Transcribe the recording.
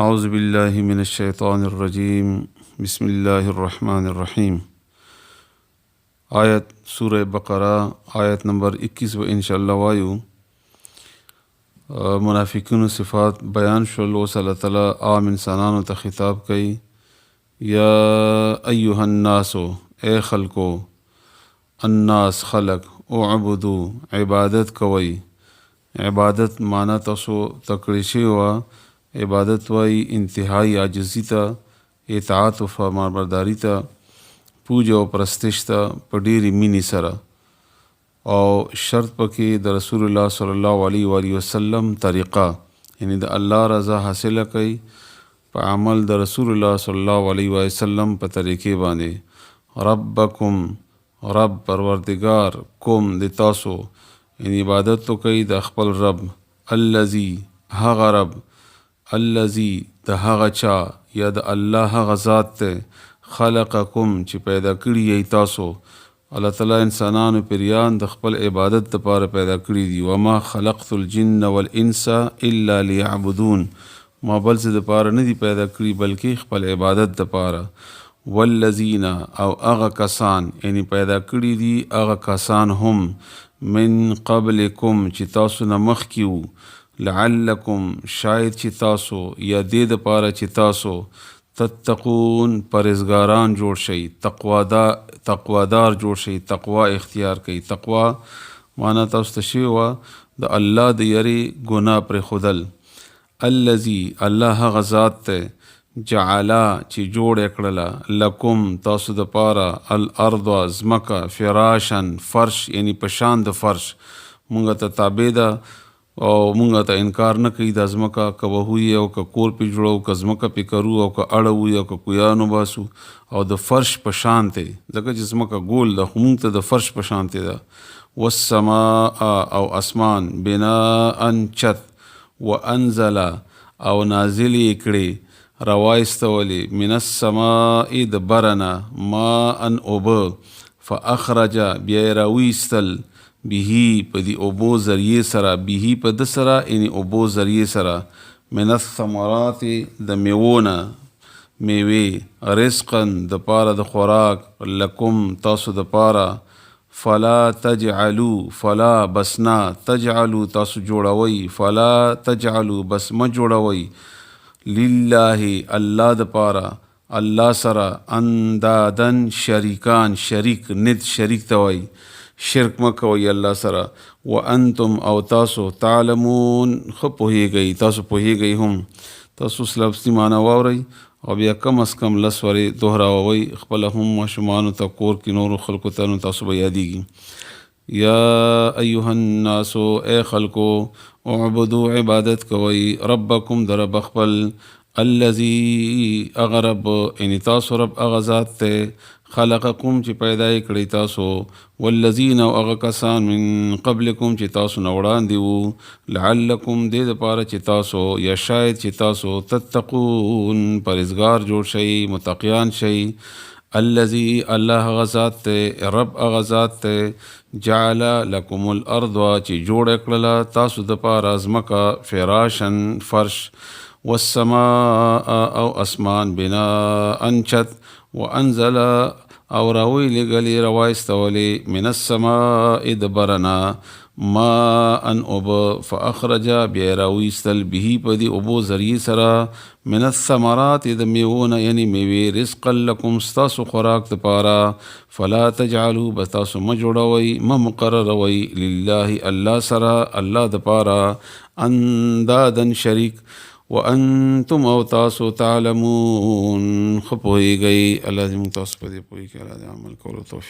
اعوذ باللہ من الشیطان الرجیم بسم اللہ الرحمن الرحیم۔ آیت سورہ بقرہ آیت نمبر 21 و انشاءاللہ وایو منافقین صفات بیان شول اوس اللہ تعالیٰ عام انسانانو ته خطاب کوي، یا ایها الناس اے خلکو، الناس خلق، اعبدو عبادت کوي۔ عبادت معنی تاسو تکړی شوی وه، عبادت وای انتهایی عاجزی ته، اطاعت و فرمانبرداری ته، پوجا او پرستش ته په ډېرې مینې سره، او شرط پکې د رسول الله صلی الله علیه و آله وسلم طریقه، یعنی د الله رضا حاصله کوي په عمل د رسول الله صلی الله علیه و وسلم په طریقې باندې۔ ربکم رب پروردگار، کوم د تاسو، یعنی عبادت تو کوي د خپل رب، الذی هغه رب، الذی د هغه چا یا د الله هغه ذات ته، خلقکم چې پیدا کړي یې تاسو۔ الله تعالیٰ انسانانو پیریان د خپل عبادت دپاره پیدا کړي دي، وما خلقت الجن والانس الا لیعبدون، ما بل څه دپاره نه دي پیدا کړي بلکې خپل عبادت دپاره۔ والذین او هغه کسان، یعنی پیدا کړي دي هغه کسان هم، من قبلکم چې تاسو نه مخکې وو، لعلکم شاید چې تاسو، یا دې دپاره چې تاسو، تتقون پرهیزګاران جوړ شئ، تقوادار جوړ شئ، تقوا اختیار کوي۔ تقوا معنی تاسو ته شوې وه د الله د یرې ګناه پرېښودل۔ الذي الله هغه ذات ته، جعلا چې جوړ کړله، لکم تاسو دپاره، الارض ځمکه، فراشن فرش، یعنی په شان د فرش، مونږ ته تابع ده او مونږ ته انکار نه کوي دا ځمکه، که وهوي او که کور پې جوړو، که ځمکه پې کرو او که اړوي او که کویانو باسو، او د فرش په شان دی، ځکه چې ځمکه ګول ده خو مونږ ته د فرش په شان دی ده۔ والسماء او اسمان، بناء چت، وانزل او نازل یې کړې، راوایستولې، من السماء د برنه، ماء اوبه، فاخرج بیا یې راویستل، به په دې اوبو ذریعې سره، به په ده سره یعنی اوبو ذریعې سره، من الثمرات د میوونه، میوې، رزقا د پاره د خوراک، لکم تاسو د پاره، فلا تجعلو فلا بسنا، تجعلو تاسو جوړوي، فلا تجعلو بس ما جوړوي، لله الله د پاره، الله سره، اندادن شریکان، شریک ند شریک ته وایي، شرک مه کوئ الله سره، وانتم او تاسو، تعلمون ښه پوهیږئ، تاسو پوهیږئ هم، تاسو اوس لفظي معنی واورئ او بیا کم از کم لس ورې دوهراوئ، خپله هم ماشومانو ته، کور کې نورو خلکو ته نو تاسو به یادیږي۔ یا ایها الناس اے خلکو، اعبدو عبادت کوئ، ربکم د رب خپل، الذي اغه رب، یعنی تاسو رب اغه ذات ته، خلقکم چې پیدا یې کړی تاسو، والذین او هغه کسان، من قبلکم چې تاسو نه وړاندې وو، لعلکم دې دپاره چې تاسو، یا شاید چې تاسو، تتقون پرهیزګار جوړ شئ، متقیان شئ۔ الذي الله هغه ذات ته، رب هغه ذات ته، جعل لکم الارض چې جوړ کړله تاسو دپاره ځمکه، فراشن فرش، والسماء او اسمان، بناء چت، وانزل او راوی لګلی راوایستولی، من السماء د برنا، ماء اوبه، فاخرج بیا راویستل، به په دې اوبو ذریعې سره، من الثمرات د میوونه، یعنی میوې، رزقا لکم ستاسو خوراک دپاره، فلا تجعلو بس تاسو مه جوړوئ، مه مقرروئ، لله الله سره، الله دپاره، اندادن شریک، وانتم او تاسو، تعلمون ښه پوهیږئ۔ الله دې موږ تاسو په دې پوهې کې الله دې عمل کولو توفیق